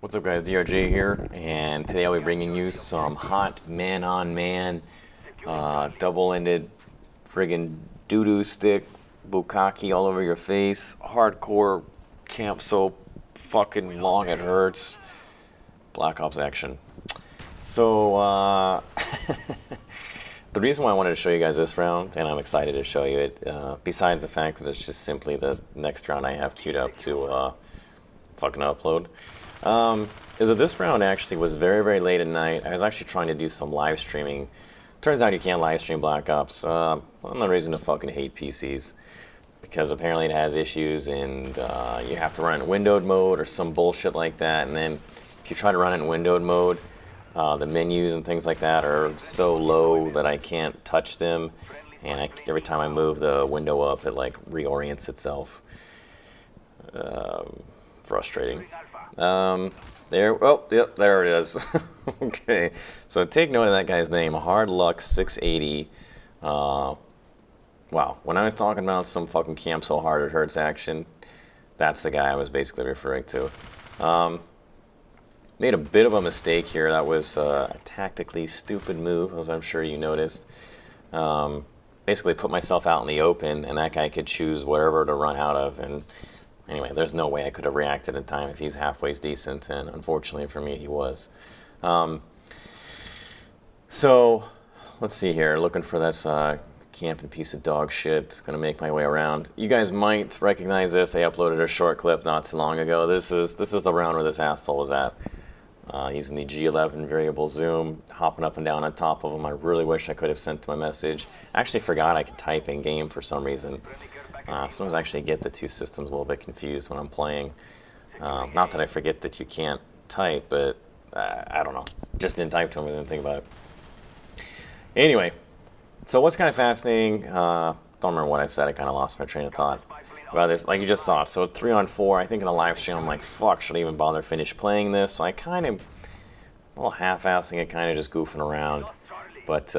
What's up, guys? DRJ here, and today I'll be bringing you some hot man-on-man, double-ended friggin' doo-doo stick, bukkake all over your face, hardcore camp so fucking long it hurts, Black Ops action. So, the reason why I wanted to show you guys this round, and I'm excited to show you it, besides the fact that it's just simply the next round I have queued up to fucking upload, is that this round actually was very, very late at night. I was actually trying to do some live streaming. Turns out you can't live stream Black Ops. I'm no reason to fucking hate PCs, because apparently it has issues, and you have to run it in windowed mode or some bullshit like that. And then if you try to run it in windowed mode, the menus and things like that are so low that I can't touch them, and every time I move the window up, it like reorients itself. Frustrating. Yep, there it is. Okay, so take note of that guy's name, Hard Luck 680. Wow, when I was talking about some fucking camp so hard it hurts action, that's the guy I was basically referring to. Made a bit of a mistake here. That was a tactically stupid move, as I'm sure you noticed. Basically put myself out in the open, and that guy could choose wherever to run out of, and anyway, there's no way I could have reacted in time if he's halfway decent, and unfortunately for me, he was. So, let's see here. Looking for this camping piece of dog shit. Gonna make my way around. You guys might recognize this. I uploaded a short clip not too long ago. This is the round where this asshole was at. Using the G11 variable zoom, hopping up and down on top of him. I really wish I could have sent him a message. I actually forgot I could type in game for some reason. Sometimes I actually get the two systems a little bit confused when I'm playing. Not that I forget that you can't type, but I don't know. Just didn't type to him, I didn't think about it. Anyway, so what's kind of fascinating, don't remember what I said, I kind of lost my train of thought about this. Like you just saw, so it's 3-on-4. I think in the live stream I'm like, fuck, should I even bother finish playing this? So I kind of, a little half-assing it, kind of just goofing around. But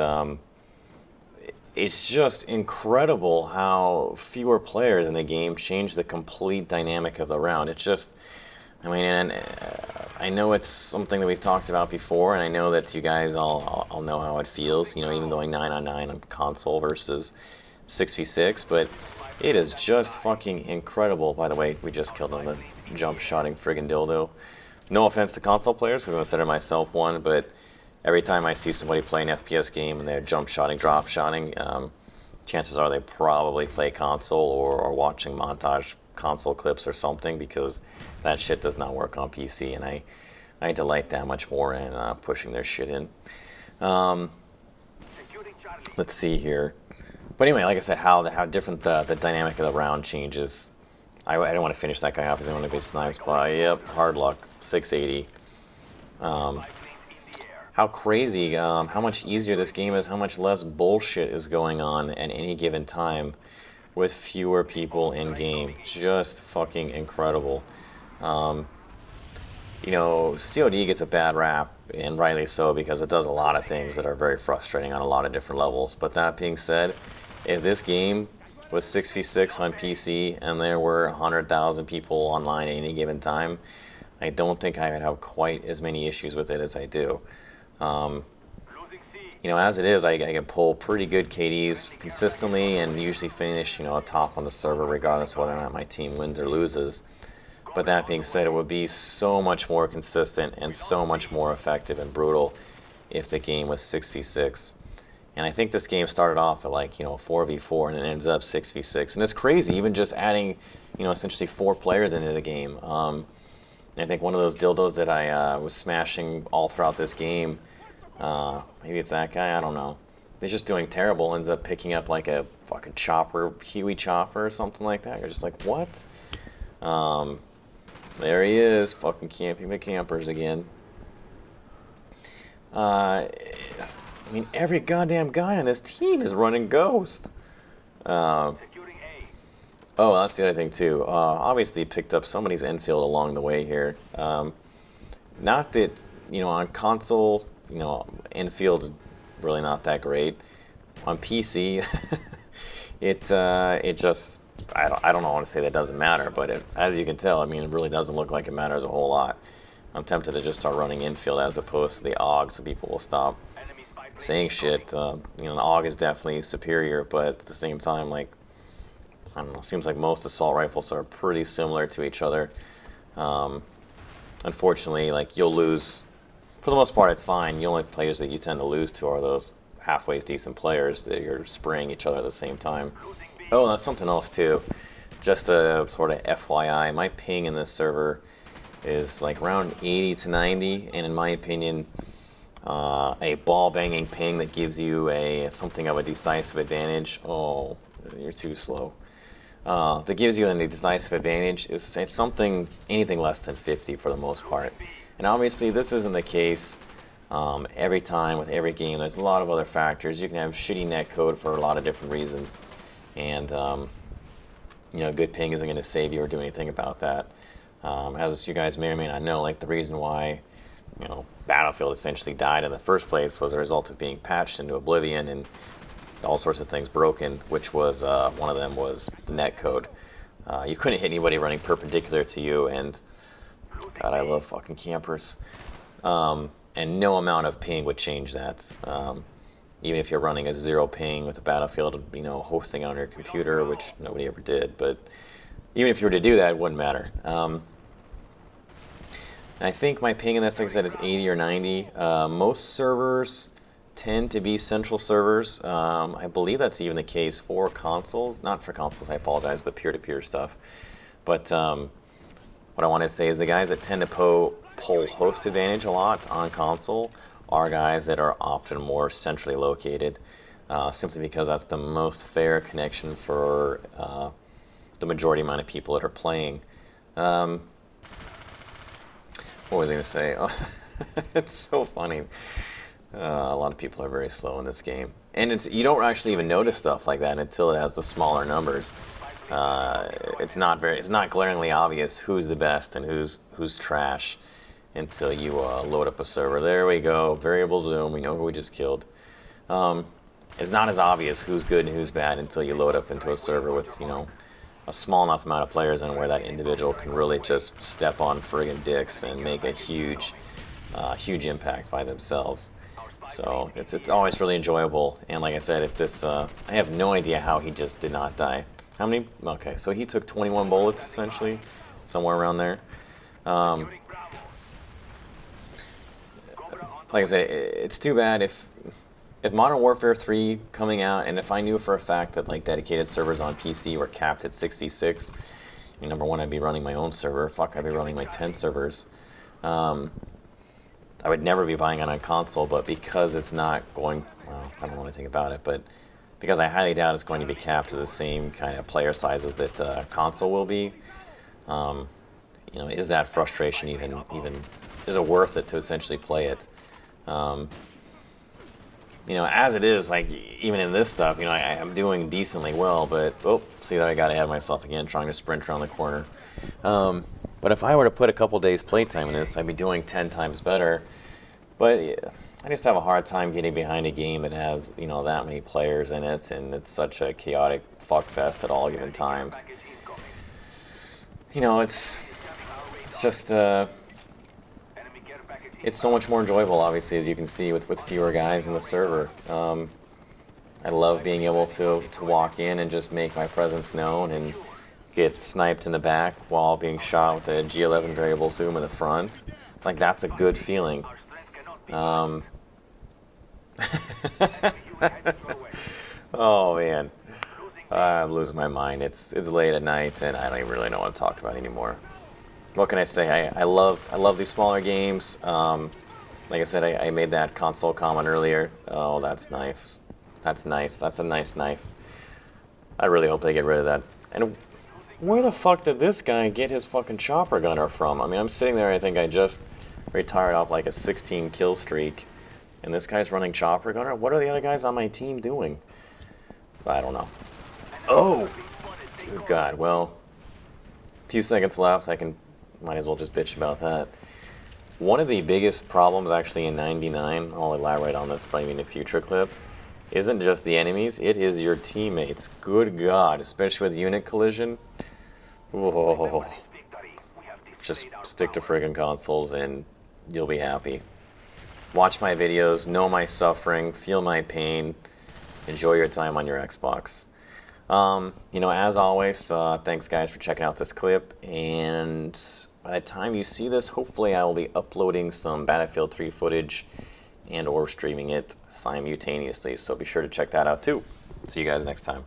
it's just incredible how fewer players in the game change the complete dynamic of the round. It's just, I mean, and I know it's something that we've talked about before, and I know that you guys all know how it feels, you know, even going 9-on-9 on console versus 6v6, but it is just fucking incredible. By the way, we just killed him, the jump-shotting friggin' dildo. No offense to console players, because I consider myself one, but every time I see somebody play an FPS game and they're jump-shotting, drop-shotting, chances are they probably play console or are watching montage console clips or something, because that shit does not work on PC, and I delight that much more in pushing their shit in. Let's see here. But anyway, like I said, how different the dynamic of the round changes. I don't want to finish that guy off because I want to be sniped by, yep, Hard Luck 680. How crazy, how much easier this game is, how much less bullshit is going on at any given time with fewer people in game. Just fucking incredible. You know, CoD gets a bad rap, and rightly so, because it does a lot of things that are very frustrating on a lot of different levels. But that being said, if this game was 6v6 on PC and there were 100,000 people online at any given time, I don't think I would have quite as many issues with it as I do. You know, as it is, I can pull pretty good KDs consistently and usually finish, you know, top on the server regardless of whether or not my team wins or loses. But that being said, it would be so much more consistent and so much more effective and brutal if the game was 6v6. And I think this game started off at like, you know, 4v4 and it ends up 6v6. And it's crazy, even just adding, you know, essentially 4 players into the game. I think one of those dildos that I was smashing all throughout this game, maybe it's that guy, I don't know. He's just doing terrible, ends up picking up like a fucking chopper, Huey chopper or something like that. You're just like, what? There he is, fucking camping the campers again. I mean, every goddamn guy on this team is running Ghost. Oh, that's the other thing too. Obviously picked up somebody's Enfield along the way here. Not that, you know, on console, you know, Enfield really not that great. On PC, it just, I don't want to say that doesn't matter, but as you can tell, I mean, it really doesn't look like it matters a whole lot. I'm tempted to just start running infield as opposed to the AUG, so people will stop saying shit. You know, the AUG is definitely superior, but at the same time, like, I don't know, it seems like most assault rifles are pretty similar to each other. Unfortunately, like, you'll lose, for the most part it's fine. The only players that you tend to lose to are those halfway decent players that you're spraying each other at the same time. Oh, that's something else too. Just a sort of FYI, my ping in this server is like around 80 to 90, and in my opinion, a ball banging ping that gives you something of a decisive advantage. Oh, you're too slow. That gives you a decisive advantage is something, anything less than 50 for the most part. And obviously this isn't the case every time with every game. There's a lot of other factors. You can have shitty netcode for a lot of different reasons, and you know, good ping isn't going to save you or do anything about that. As you guys may or may not know, like, the reason why, you know, Battlefield essentially died in the first place was a result of being patched into oblivion and all sorts of things broken, which was one of them was the netcode. You couldn't hit anybody running perpendicular to you, and God, I love fucking campers. And no amount of ping would change that. Even if you're running a 0 ping with a Battlefield, you know, hosting on your computer, which nobody ever did, but even if you were to do that, it wouldn't matter. I think my ping in this, like I said, is 80 or 90. Most servers tend to be central servers. I believe that's even the case for consoles. Not for consoles, I apologize, the peer-to-peer stuff. But what I want to say is the guys that tend to pull host advantage a lot on console are guys that are often more centrally located, simply because that's the most fair connection for the majority amount of people that are playing. What was I going to say? Oh, it's so funny. A lot of people are very slow in this game, and you don't actually even notice stuff like that until it has the smaller numbers. It's not glaringly obvious who's the best and who's trash until you load up a server. There we go, variable zoom. We know who we just killed. It's not as obvious who's good and who's bad until you load up into a server with, you know, a small enough amount of players in where that individual can really just step on friggin' dicks and make a huge impact by themselves. So it's always really enjoyable. And like I said, if this I have no idea how he just did not die. How many? Okay, so he took 21 bullets essentially, somewhere around there. Like I said, it's too bad if Modern Warfare 3 coming out, and if I knew for a fact that, like, dedicated servers on PC were capped at 6v6, I mean, number one, I'd be running my own server. Fuck, I'd be running like 10 servers. I would never be buying it on console, but because it's not going, well, I don't know anything about it, but because I highly doubt it's going to be capped to the same kind of player sizes that console will be, you know, is that frustration even is it worth it to essentially play it? You know, as it is, like, even in this stuff, you know, I'm doing decently well, but, oh, see that I got ahead of myself again, trying to sprint around the corner. But if I were to put a couple days playtime in this, I'd be doing 10 times better. But yeah, I just have a hard time getting behind a game that has, you know, that many players in it, and it's such a chaotic fuckfest at all given times. You know, it's just, it's so much more enjoyable, obviously, as you can see, with fewer guys in the server. I love being able to walk in and just make my presence known and get sniped in the back while being shot with a G11 variable zoom in the front. Like, that's a good feeling. Oh man, I'm losing my mind. It's late at night and I don't even really know what to talk about anymore. What can I say? I love these smaller games. Like I said, I made that console comment earlier. Oh, that's nice. That's nice. That's a nice knife. I really hope they get rid of that. And where the fuck did this guy get his fucking chopper gunner from? I mean, I'm sitting there, I think I just retired off like a 16 kill streak, and this guy's running chopper gunner? What are the other guys on my team doing? I don't know. Oh! Good God, well, a few seconds left. Might as well just bitch about that. One of the biggest problems actually in 9v9, I'll elaborate on this maybe in a future clip, isn't just the enemies, it is your teammates. Good God, especially with unit collision. Whoa. just stick to friggin' consoles and you'll be happy. Watch my videos, know my suffering, feel my pain, enjoy your time on your Xbox. You know, as always, thanks guys for checking out this clip, and by the time you see this, hopefully I will be uploading some Battlefield 3 footage and or streaming it simultaneously, so be sure to check that out too. See you guys next time.